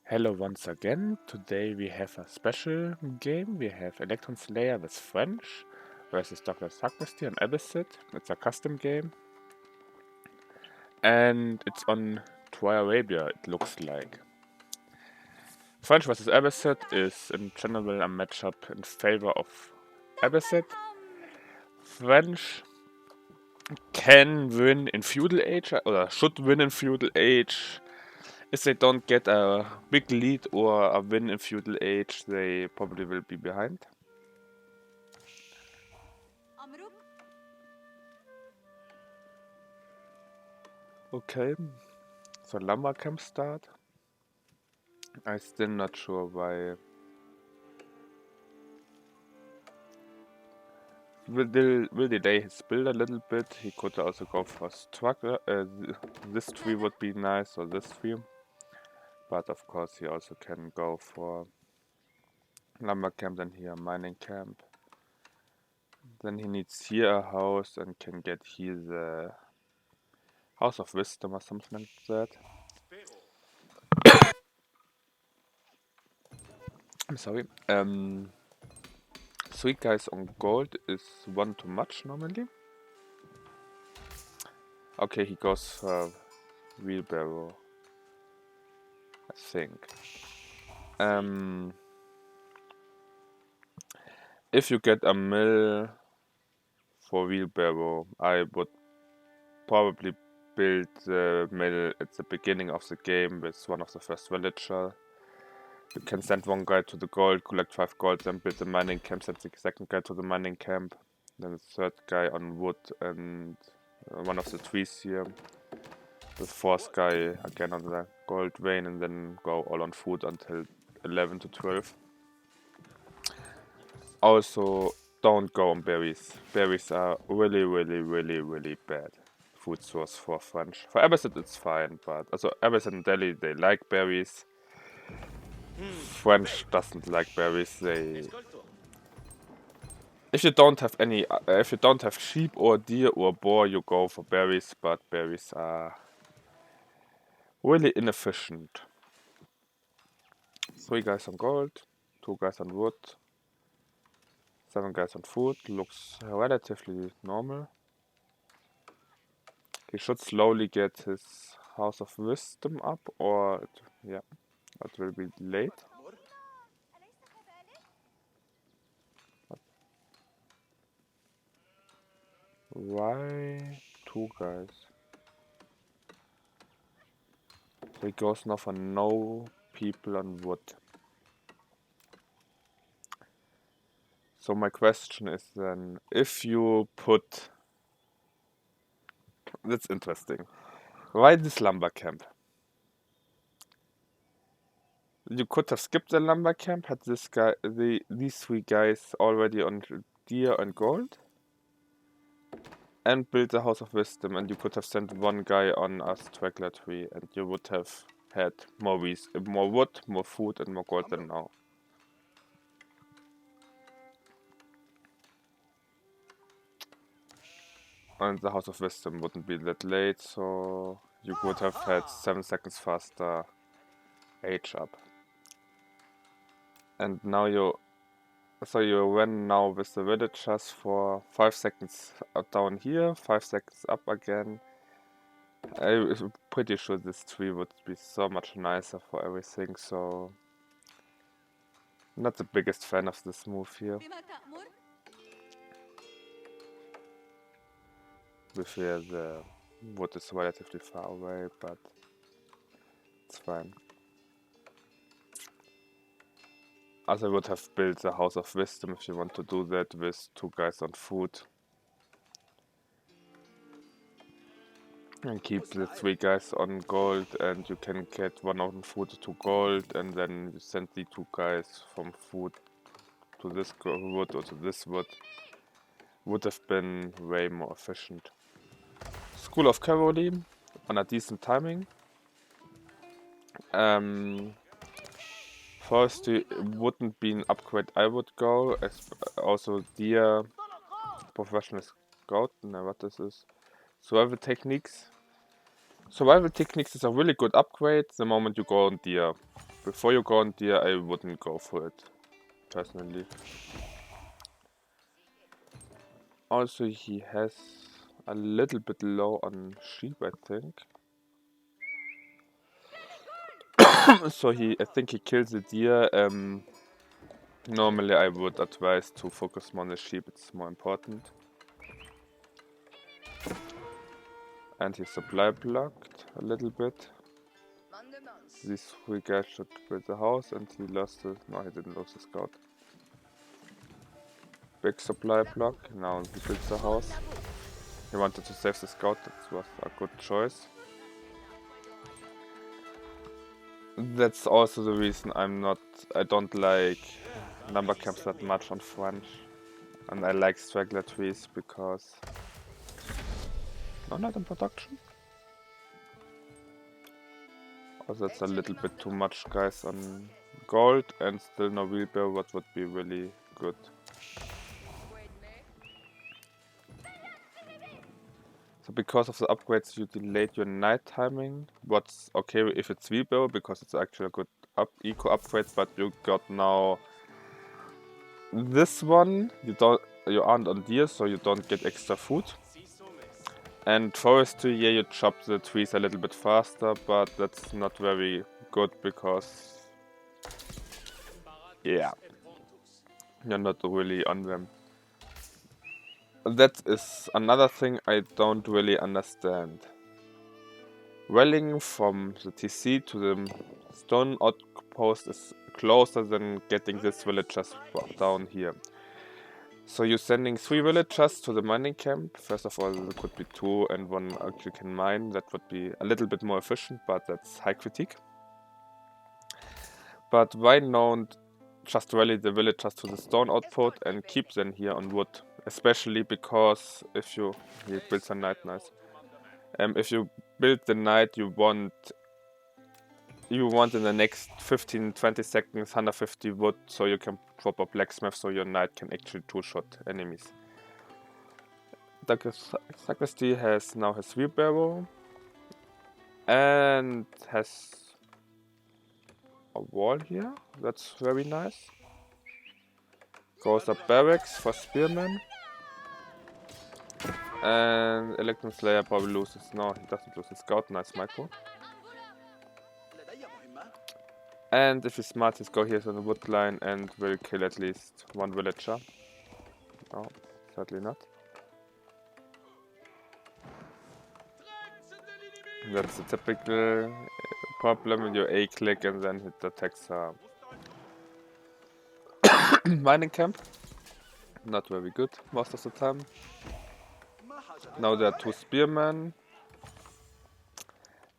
Hello once again. Today we have a special game. We have Electronslayer with French versus Dr. Thugnasty and Abbasid. It's a custom game. And it's on Tri Arabia, it looks like. French versus Abbasid is in general a matchup in favor of Abbasid. French can win in feudal age, or should win in feudal age. If they don't get a big lead or a win in feudal age, they probably will be behind. Okay, so lumber camp start. I'm still not sure why. Will delay his build a little bit. He could also go for structure. This tree would be nice, or this tree. But of course, he also can go for lumber camp, then here mining camp. Then he needs here a house and can get here the House of Wisdom or something like that. I'm sorry. 3 guys on gold is 1 too much normally. Okay, he goes for wheelbarrow, I think. If you get a mill for wheelbarrow, I would probably build the mill at the beginning of the game with one of the first villager. You can send one guy to the gold, collect 5 gold, then build the mining camp, send the second guy to the mining camp, then the third guy on wood and one of the trees here. The fourth guy again on the gold vein, and then go all on food until 11 to 12. Also, don't go on berries. Berries are really bad food source for French. For Abbasid it's fine, but also Abbasid and Delhi, they like berries. French doesn't like berries. If you don't have if you don't have sheep or deer or boar, you go for berries, but berries are really inefficient. 3 guys on gold, 2 guys on wood, 7 guys on food. Looks relatively normal. He should slowly get his House of Wisdom up, or it will be late. Why 2 guys? So he goes now for no people on wood. So my question is then, if you put... That's interesting. Why this lumber camp? You could have skipped the lumber camp, had these 3 guys already on deer and gold, and built the House of Wisdom, and you could have sent 1 guy on a straggler tree, and you would have had more wood, more food, and more gold than now. And the House of Wisdom wouldn't be that late, so you would have had 7 seconds faster age up. And now you went now with the villagers for 5 seconds down here, 5 seconds up again. I'm pretty sure this tree would be so much nicer for everything, so not the biggest fan of this move here. With here the wood is relatively far away, but it's fine. As I would have built the House of Wisdom if you want to do that with 2 guys on food. And keep the 3 guys on gold, and you can get 1 on food to gold, and then you send the 2 guys from food to this wood or to this wood. Would have been way more efficient. School of Cavalry on a decent timing. First, it wouldn't be an upgrade I would go, as also deer, professional scout, no, what this is. Survival techniques. Survival techniques is a really good upgrade the moment you go on deer, before you go on deer, I wouldn't go for it, personally. Also, he has a little bit low on sheep, I think. So I think he kills the deer. Normally I would advise to focus more on the sheep, it's more important. And he's supply blocked a little bit. These 3 guys should build the house, and he lost the... no, he didn't lose the scout. Big supply block, now he builds the house. He wanted to save the scout, that was a good choice. That's also the reason I don't like number camps that much on French. And I like straggler trees because... no, not in production. Also, that's a little bit too much, guys, on gold, and still no wheelbarrow, what would be really good. So because of the upgrades, you delayed your night timing. What's okay if it's wheelbarrow, because it's actually a good eco upgrade, but you got now this one. You aren't on deer, so you don't get extra food. And forestry, yeah, you chop the trees a little bit faster, but that's not very good because, yeah, you're not really on them. That is another thing I don't really understand. Rallying from the TC to the stone outpost is closer than getting this villagers down here. So you're sending 3 villagers to the mining camp. First of all, there could be 2 and 1 actually can mine. That would be a little bit more efficient, but that's high critique. But why not just rally the villagers to the stone outpost and keep them here on wood? Especially because if you build the night, nice. If you build the night, you want in the next 15-20 seconds 150 wood, so you can drop a blacksmith, so your knight can actually 2-shot enemies. Thugnasty has now his wheelbarrow and has a wall here. That's very nice. Goes up barracks for spearmen. And Electronslayer probably loses. No, he doesn't lose his scout. Nice micro. And if he's smart, he's go here on the wood line and will kill at least 1 villager. No, sadly not. That's the typical problem. You A-click and then hit the Texas mining camp. Not very good most of the time. Now there are 2 spearmen.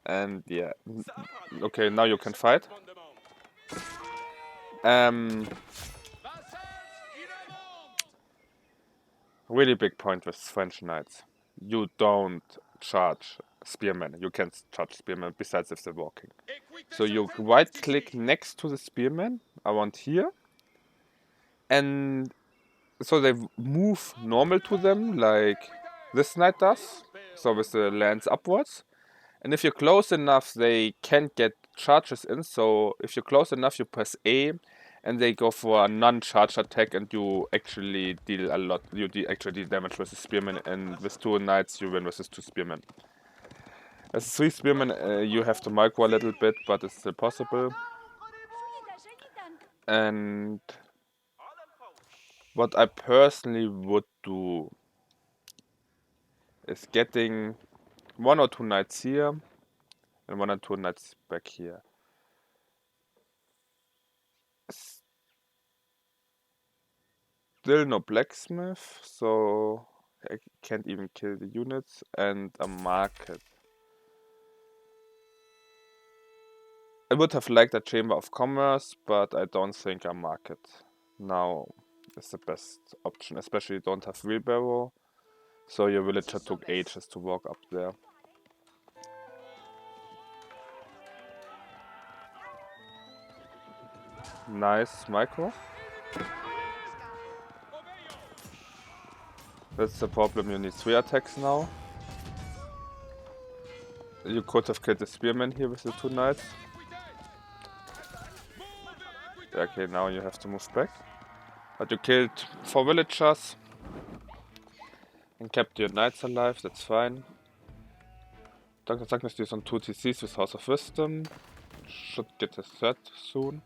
And yeah, okay, now you can fight. Really big point with French knights. You don't charge spearmen. You can't charge spearmen besides if they're walking. So you right click next to the spearmen around here. And so they move normal to them like this knight does. So with the lance upwards. And if you're close enough, they can't get charges in. So if you're close enough, you press A, and they go for a non-charge attack, and you actually deal a lot. You actually deal damage with the spearmen, and with 2 knights, you win with 2 spearmen. As 3 spearmen, you have to micro a little bit, but it's still possible. And what I personally would do is getting 1 or 2 knights here and 1 or 2 knights back here. Still no blacksmith, so I can't even kill the units, and a market. I would have liked a chamber of commerce, but I don't think a market now is the best option, especially you don't have wheelbarrow, so your villager took ages to walk up there. Nice micro. That's the problem, you need 3 attacks now. You could have killed the spearman here with the 2 knights. Okay, now you have to move back. But you killed 4 villagers and kept your knights alive, that's fine. Thugnasty is on 2 TCs with House of Wisdom. Should get a third soon.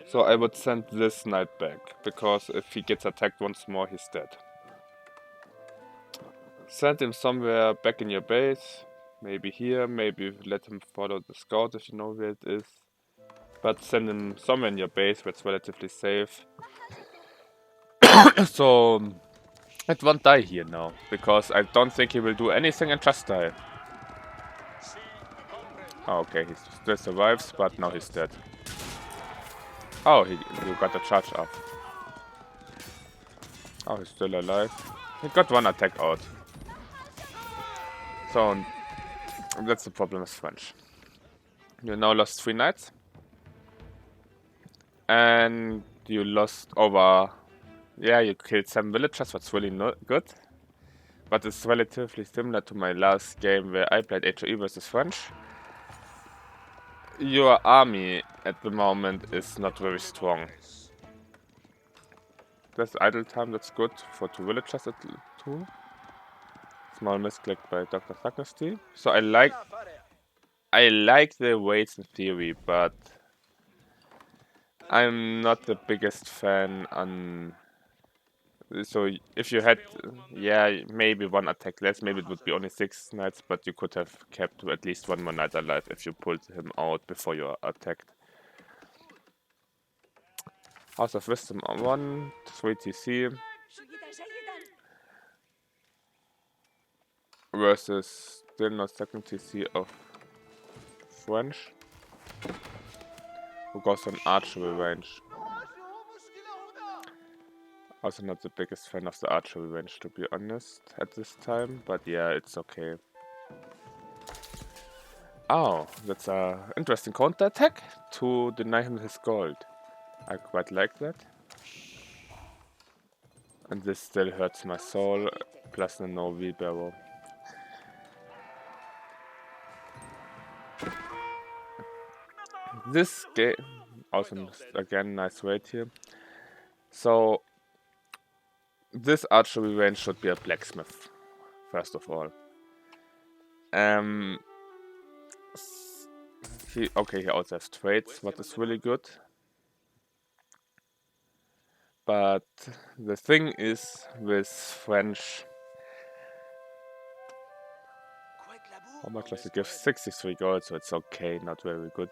So I would send this knight back, because if he gets attacked once more, he's dead. Send him somewhere back in your base. Maybe here, maybe let him follow the scout if you know where it is. But send him somewhere in your base where it's relatively safe. So it won't die here now, because I don't think he will do anything and just die. Oh, okay, he still survives, but now he's dead. Oh, he got a charge up. Oh, he's still alive. He got one attack out. So that's the problem with French. You now lost 3 knights. And you lost over... Yeah, you killed 7 villagers, that's really not good. But it's relatively similar to my last game where I played AoE versus French. Your army at the moment is not very strong. That's idle time, that's good for 2 villagers at 2. Small misclick by Dr. Thugnasty. So I like the weights in theory, but I'm not the biggest fan on... So if you had, yeah, maybe 1 attack less, maybe it would be only 6 knights, but you could have kept at least 1 more knight alive if you pulled him out before you are attacked. House of Wisdom on 1, 3 TC. Versus still not second TC of French, who goes on archery range. Also not the biggest fan of the archery range, to be honest, at this time, but yeah, it's okay. Oh, that's a interesting counter attack to deny him his gold. I quite like that. And this still hurts my soul, plus the no wheelbarrow. This game, also again, nice weight here. So, this archery range should be a blacksmith, first of all. He also has trades, what is really good. But the thing is with French, how much does he give? 63 gold, so it's okay, not very good.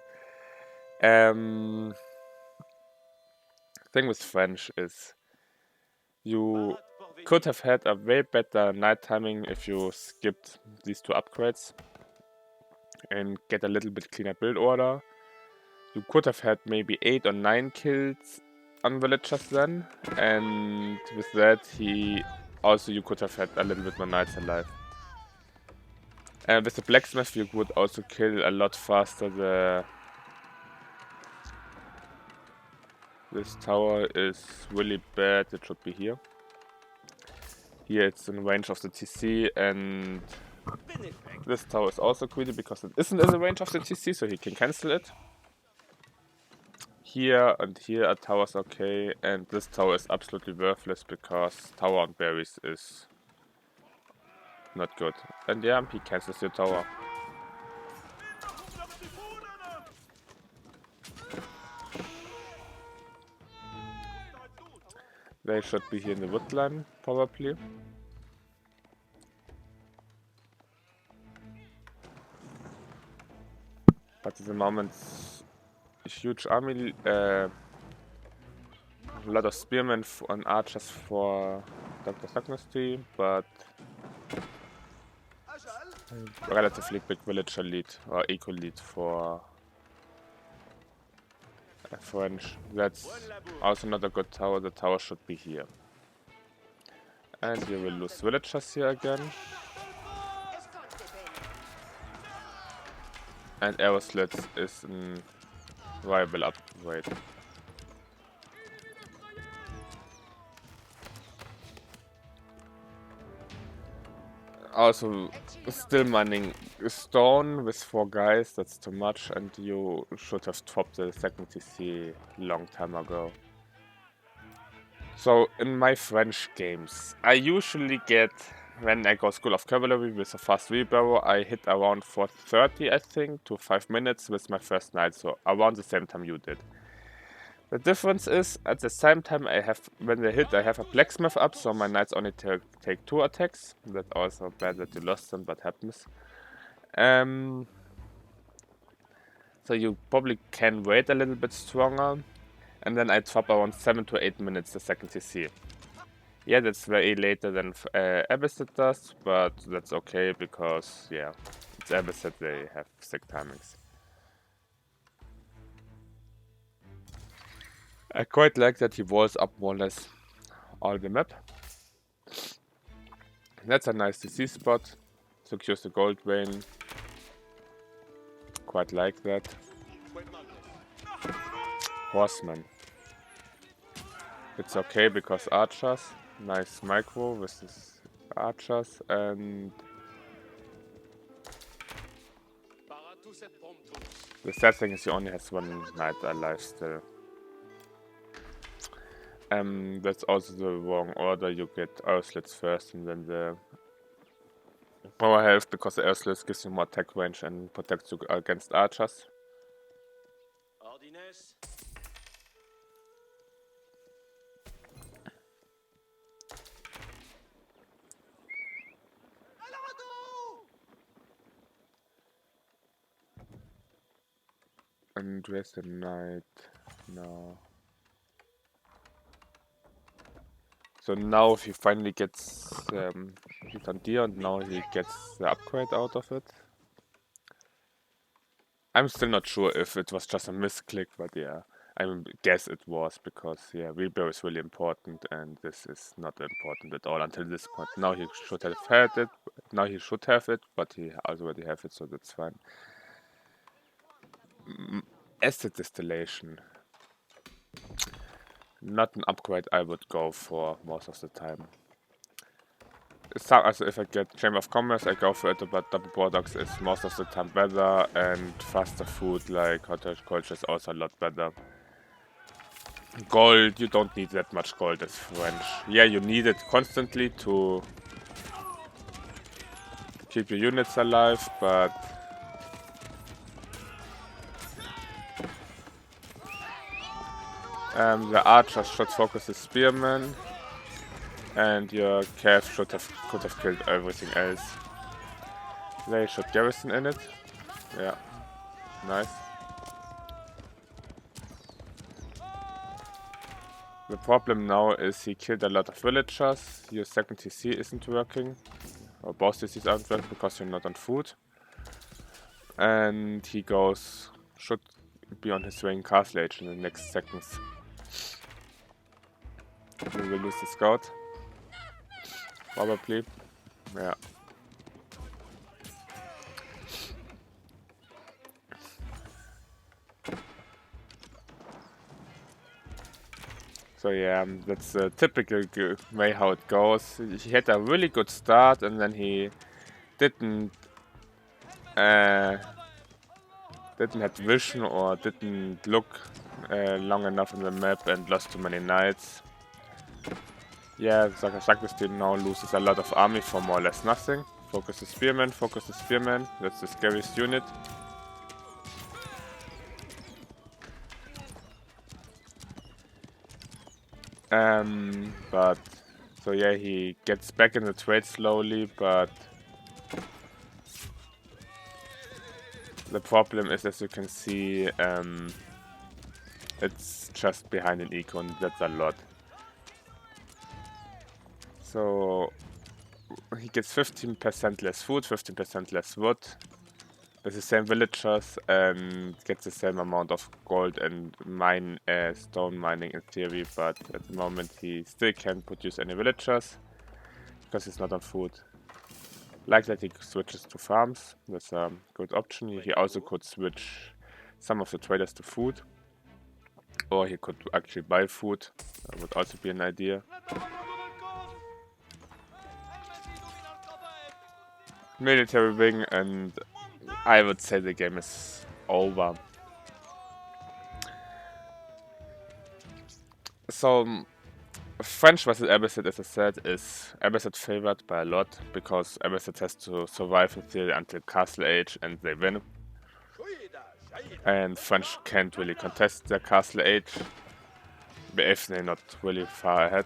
Thing with French is you could have had a way better night timing if you skipped these 2 upgrades and get a little bit cleaner build order. You could have had maybe 8 or 9 kills on villagers then, and with that you could have had a little bit more knights alive. And with the blacksmith you would also kill a lot faster. This tower is really bad, it should be here. Here it's in range of the TC, and this tower is also greedy because it isn't in the range of the TC, so he can cancel it. Here and here are towers okay, and this tower is absolutely worthless because tower on berries is not good. And yeah, he cancels your tower. They should be here in the woodline, probably. But at the moment, a huge army, a lot of spearmen and archers for Dr. Thugnasty, but a relatively big villager lead, or eco lead for French. That's also not a good tower, the tower should be here. And you will lose villagers here again. And arrow slits is a viable upgrade. Also, still mining stone with 4 guys, that's too much, and you should have dropped the second TC long time ago. So, in my French games, I usually get, when I go School of Cavalry with a fast wheelbarrow, I hit around 4:30, I think, to 5 minutes with my first knight, so around the same time you did. The difference is, at the same time I have, when they hit, I have a blacksmith up, so my knights only take 2 attacks. That's also bad that you lost them, but happens. So you probably can wait a little bit stronger. And then I drop around 7 to 8 minutes the second CC. Yeah, that's way later than Abbasid does, but that's okay because, yeah, it's Abbasid, they have sick timings. I quite like that he walls up more or less all the map. That's a nice CC spot. Secures the gold vein. Quite like that. Horseman. It's okay because archers. Nice micro with his archers, and the sad thing is he only has 1 knight alive still. That's also the wrong order. You get arrow slits first and then the power health, because the arrow slits gives you more attack range and protects you against archers. And where's the knight now? So now he finally gets hit on deer, and now he gets the upgrade out of it. I'm still not sure if it was just a misclick, but yeah, I guess it was, because yeah, wheelbarrow is really important, and this is not important at all until this point. Now he should have had it. Now he should have it, but he already have it, so that's fine. Acid distillation. Not an upgrade I would go for most of the time. So, also if I get Chamber of Commerce, I go for it, but double products is most of the time better, and faster food like cottage culture is also a lot better. Gold, you don't need that much gold as French. Yeah, you need it constantly to keep your units alive, but the archers should focus the spearmen, and your cav could have killed everything else. They should garrison in it. Yeah, nice. The problem now is he killed a lot of villagers. Your second TC isn't working, or both TCs aren't working because you're not on food. And he should be on his way in Castle Age in the next seconds. We will lose the scout. Probably. Yeah. So yeah, that's a typical way how it goes. He had a really good start, and then he didn't have vision, or didn't look long enough in the map, and lost too many knights. Yeah, Thugnasty now loses a lot of army for more or less nothing. Focus the spearman, focus the spearman. That's the scariest unit. But so yeah, he gets back in the trade slowly, but the problem is, as you can see, it's just behind an eco, and that's a lot. So he gets 15% less food, 15% less wood, with the same villagers, and gets the same amount of gold and stone mining in theory, but at the moment he still can't produce any villagers because he's not on food. Like that, he switches to farms. That's a good option. He also could switch some of the traders to food, or he could actually buy food. That would also be an idea. military wing, and I would say the game is over. So French versus Abbasid, as I said, is Abbasid favored by a lot because Abbasid has to survive until Castle Age and they win. And French can't really contest their Castle Age if they're not really far ahead.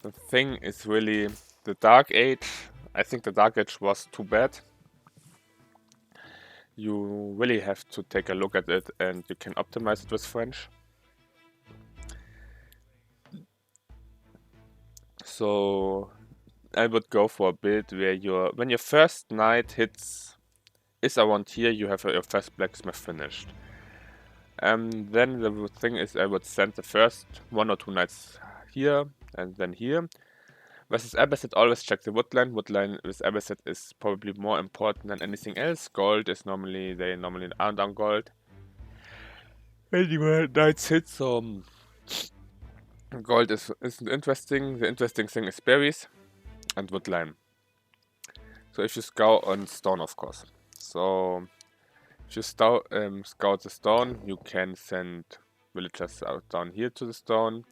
The thing is really the Dark Age. I think the Dark Age was too bad. You really have to take a look at it and you can optimize it with French. So I would go for a build where when your first knight is around here, you have your first blacksmith finished. Then the thing is I would send the first 1 or 2 knights here and then here. Versus Abbasid, always check the woodline. Woodline with Abbasid is probably more important than anything else. Gold is they normally aren't on gold. Anyway, knights hit, so gold isn't interesting. The interesting thing is berries and woodline. So if you scout on stone, of course. So if you scout the stone, you can send villagers out down here to the stone.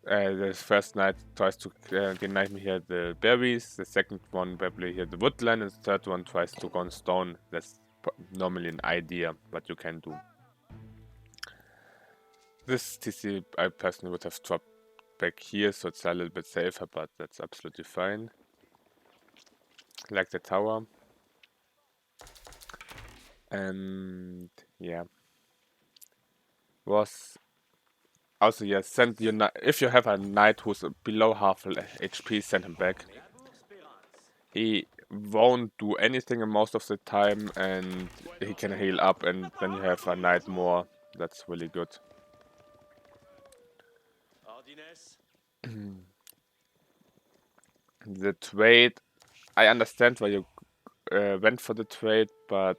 The first knight tries to deny me here the berries, the second one probably here the woodland, and the third one tries to go on stone. That's normally an idea what you can do. This TC I personally would have dropped back here, so it's a little bit safer, but that's absolutely fine. Like the tower. And yeah. Was also, yeah, send your knight. If you have a knight who's below half HP, send him back. He won't do anything most of the time, and he can heal up, and then you have a knight more. That's really good. The trade, I understand why you went for the trade, but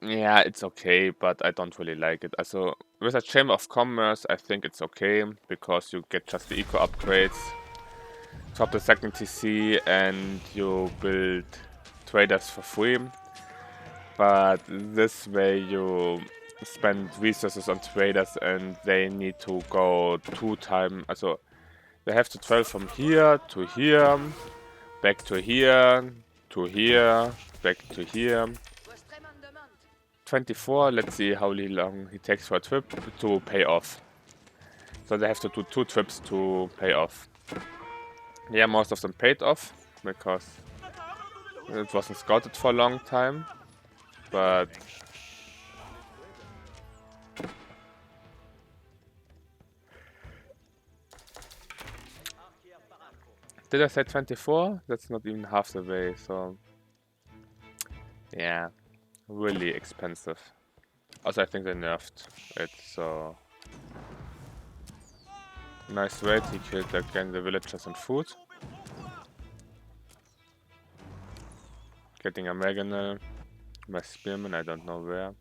yeah, it's okay, but I don't really like it. Also, with a Chamber of Commerce, I think it's okay, because you get just the eco upgrades, top the second TC, and you build traders for free. But this way you spend resources on traders and they need to go 2 times. Also, they have to travel from here to here, back to here, to here, back to here. 24, let's see how long it takes for a trip to pay off. So they have to do 2 trips to pay off. Yeah, most of them paid off because it wasn't scouted for a long time. But did I say 24? That's not even half the way, so yeah, really expensive. Also, I think they nerfed it, so nice raid. He killed again the villagers and food. Getting a Maganel, my spearman, I don't know where.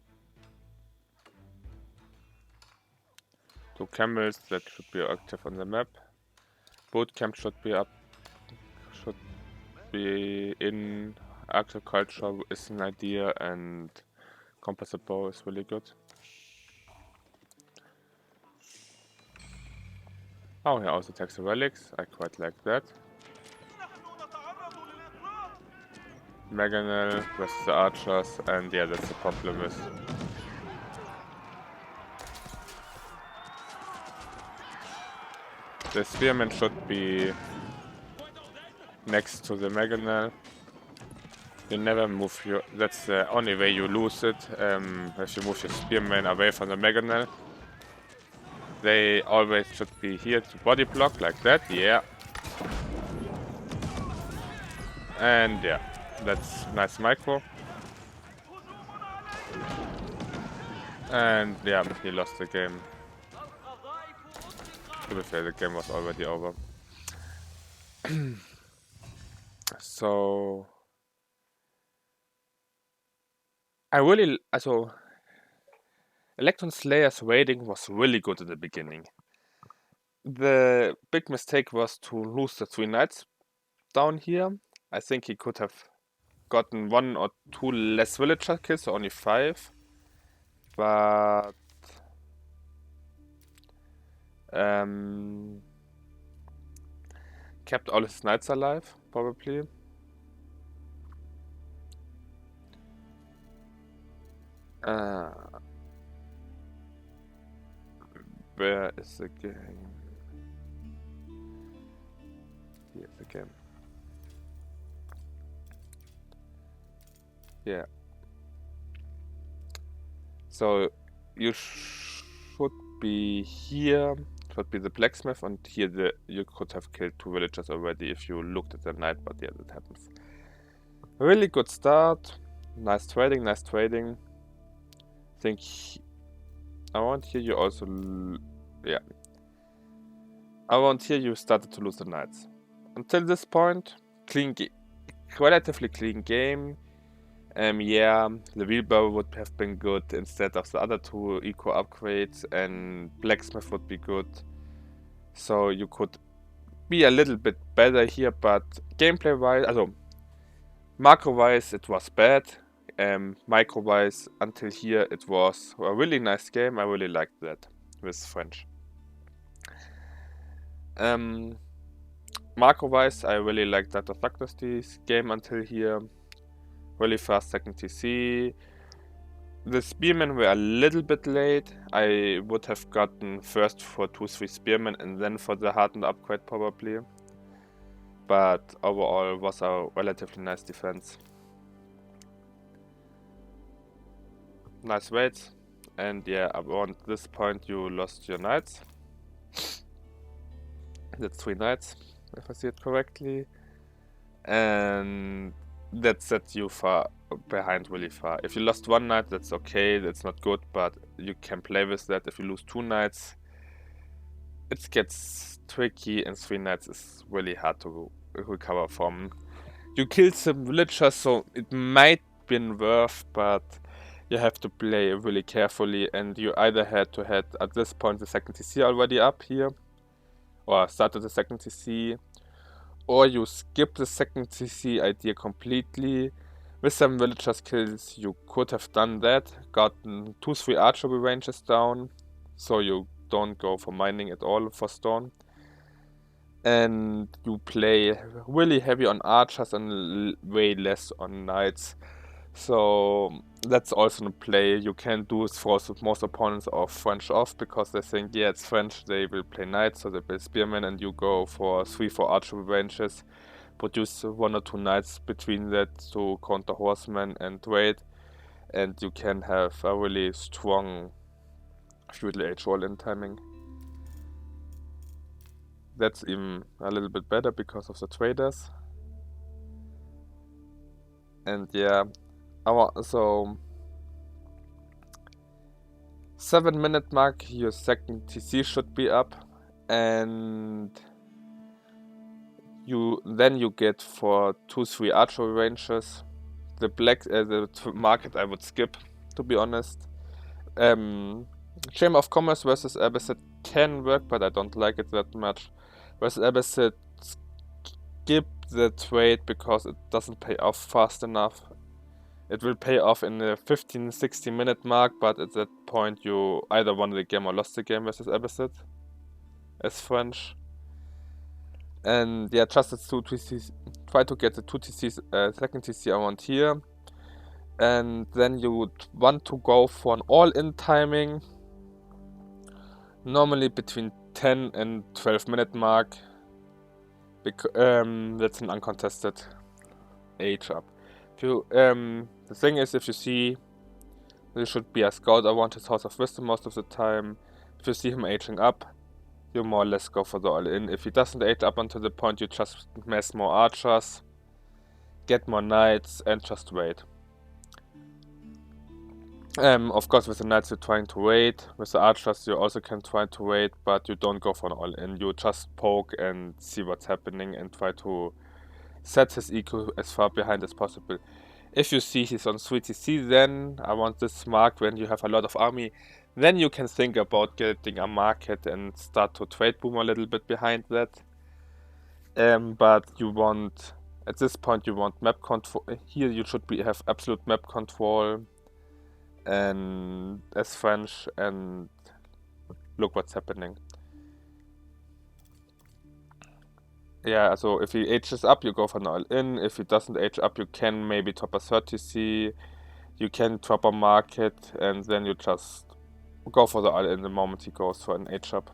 2 camels that should be active on the map. Boot camp should be up, should be in. Agriculture is an idea, and composite bow is really good. Oh, he also takes the relics, I quite like that. Maganel versus the archers, and yeah, that's the problem is the spearman should be next to the Maganel. You never move your. That's the only way you lose it. If you move your spearman away from the Maganel, they always should be here to body block like that. Yeah, and yeah, that's nice micro. And yeah, he lost the game. To be fair, the game was already over. So I really, also, Electronslayer's raiding was really good in the beginning. The big mistake was to lose the 3 knights down here. I think he could have gotten 1 or 2 less villager kills, so only 5. But kept all his knights alive, probably. Where is the game? Here's the game. Yeah. So you should be here. Should be the blacksmith, and here you could have killed 2 villagers already if you looked at the night. But yeah, that happens. Really good start. Nice trading. Nice trading. I think around here you also, yeah. Around here you started to lose the knights. Until this point, relatively clean game. Yeah, the wheelbarrow would have been good instead of the other 2 eco upgrades, and blacksmith would be good. So you could be a little bit better here, but gameplay wise, also macro wise it was bad. Micro wise until here it was a really nice game. I really liked that with French. Macro wise I really liked that of Thugnasty game until here. Really fast second TC. The spearmen were a little bit late. I would have gotten first for 2-3 spearmen and then for the hardened upgrade probably. But overall was a relatively nice defense. Nice weights. And yeah, around this point you lost your knights. That's 3 knights, if I see it correctly. And that set you far behind, really far. If you lost 1 knight, that's okay, that's not good, but you can play with that. If you lose 2 knights, it gets tricky, and 3 knights is really hard to recover from. You killed some villagers, so it might been worth, but you have to play really carefully, and you either had to had at this point the second TC already up here, or started the second TC, or you skip the second TC idea completely. With some villagers kills you could have done that, gotten 2-3 archery ranges down, so you don't go for mining at all for stone. And you play really heavy on archers and way less on knights. So that's also a play you can do for most opponents of French off, because they think, yeah, it's French, they will play knights, so they play spearmen, and you go for 3-4 archery ranges, produce 1 or 2 knights between that to counter horsemen and raid, and you can have a really strong feudal age roll-in timing. That's even a little bit better because of the traders. And yeah, so 7-minute mark, your second TC should be up, and then you get for 2-3 archery ranges. The market I would skip, to be honest. Chamber of Commerce versus Abbasid can work, but I don't like it that much. Versus Abbasid, skip the trade because it doesn't pay off fast enough. It will pay off in the 15-16 minute mark, but at that point you either won the game or lost the game versus Abbasid as French. And yeah, just it's 2 TCs. Try to get the 2 TCs, second TC around here. And then you would want to go for an all-in timing. Normally between 10 and 12 minute mark. That's an uncontested age up. The thing is, if you see there should be a scout around his House of Wisdom most of the time, if you see him aging up, you more or less go for the all-in. If he doesn't age up until the point, you just mass more archers, get more knights, and just wait. Of course, with the knights you're trying to wait. With the archers you also can try to wait, but you don't go for an all-in. You just poke and see what's happening and try to set his eco as far behind as possible. If you see he's on 3TC, then I want this mark when you have a lot of army. Then you can think about getting a market and start to trade boom a little bit behind that. But you want, at this point, you want map control. Here you should have absolute map control, and as French, and look what's happening. Yeah, so if he ages up, you go for an all-in. If he doesn't age up, you can maybe top a 30C. You can drop a market, and then you just go for the all-in the moment he goes for an age up.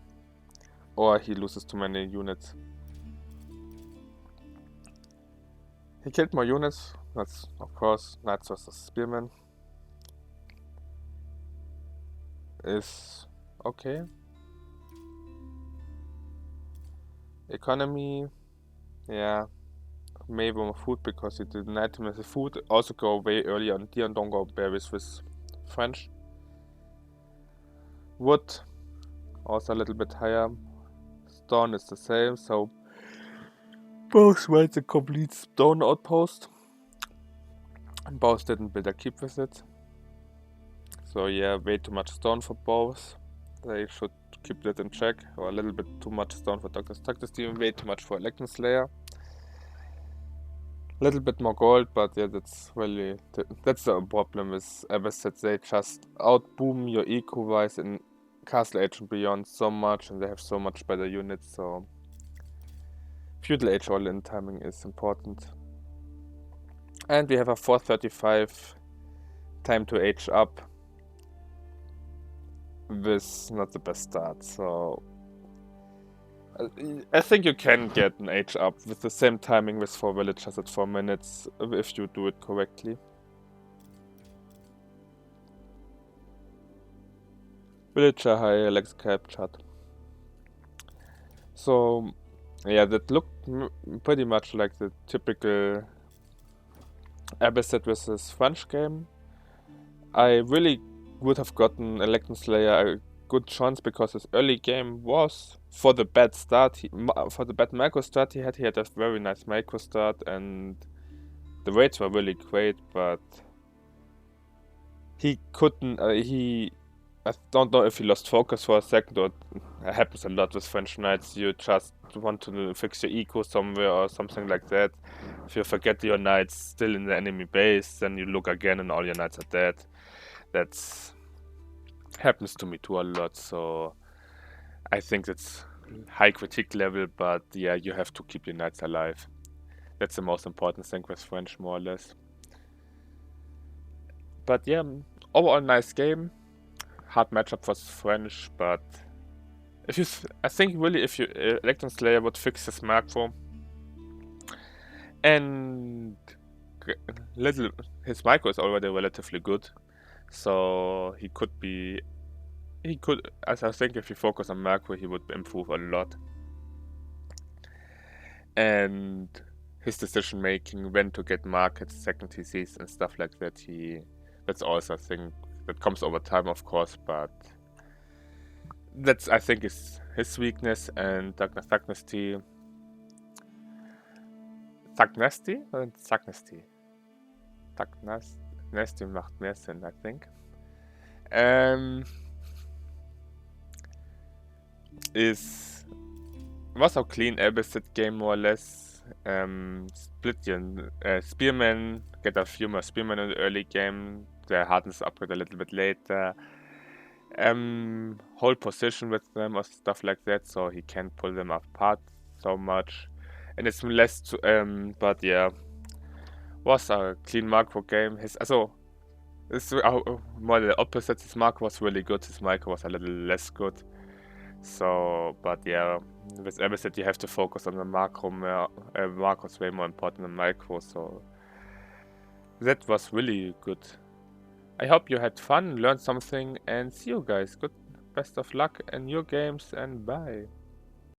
Or he loses too many units. He killed more units. That's, of course, Knights versus Spearmen. Is okay. Economy, yeah. Maybe more food because he didn't item with the food. Also go way early on deer and don't go berries with French. Wood, also a little bit higher. Stone is the same, so both went a complete stone outpost. Both didn't build a keep with it. So yeah, way too much stone for both. They should keep that in check. Or a little bit too much stone for Thugnasty, way too much for Electronslayer. A little bit more gold, but yeah, that's really that's the problem with Abbasid. They just outboom your eco-wise in Castle Age and beyond so much, and they have so much better units, so Feudal Age all-in timing is important. And we have a 435 time to age up with not the best start, so I think you can get an age up with the same timing with 4 villagers at 4 minutes if you do it correctly. Villager high, Alex captured. So yeah, that looked pretty much like the typical Abbasid versus French game. I really would have gotten Electronslayer a good chance because his early game was, for the bad start, for the bad macro start he had a very nice macro start and the rates were really great, but he couldn't, I don't know if he lost focus for a second, or it happens a lot with French Knights. You just want to fix your eco somewhere or something like that. If you forget your knights still in the enemy base, then you look again and all your knights are dead. That's happens to me too a lot, so I think that's high critique level, but yeah, you have to keep your knights alive. That's the most important thing with French, more or less. But yeah, overall nice game. Hard matchup for French, but if you, I think really if you Electronslayer would fix his macro and his micro is already relatively good, so he could, as I think if he focus on macro, he would improve a lot. And his decision making, when to get markets, second TCs and stuff like that, that's also a thing that comes over time, of course, but that's, I think, is his weakness. And Thugnasty macht mehr Sinn, I think. Was a clean Abbasid game, more or less. Split your spearmen, get a few more spearmen in the early game. Their hardness upgrade a little bit later. Hold position with them or stuff like that, so he can't pull them apart so much. And it's less to, but yeah, was a clean macro game. It's more the opposite. His macro was really good, his micro was a little less good. So, but yeah, with Abbasid you have to focus on the macro more. Macro is way more important than micro, so that was really good. I hope you had fun, learned something, and see you guys. Best of luck in your games, and bye.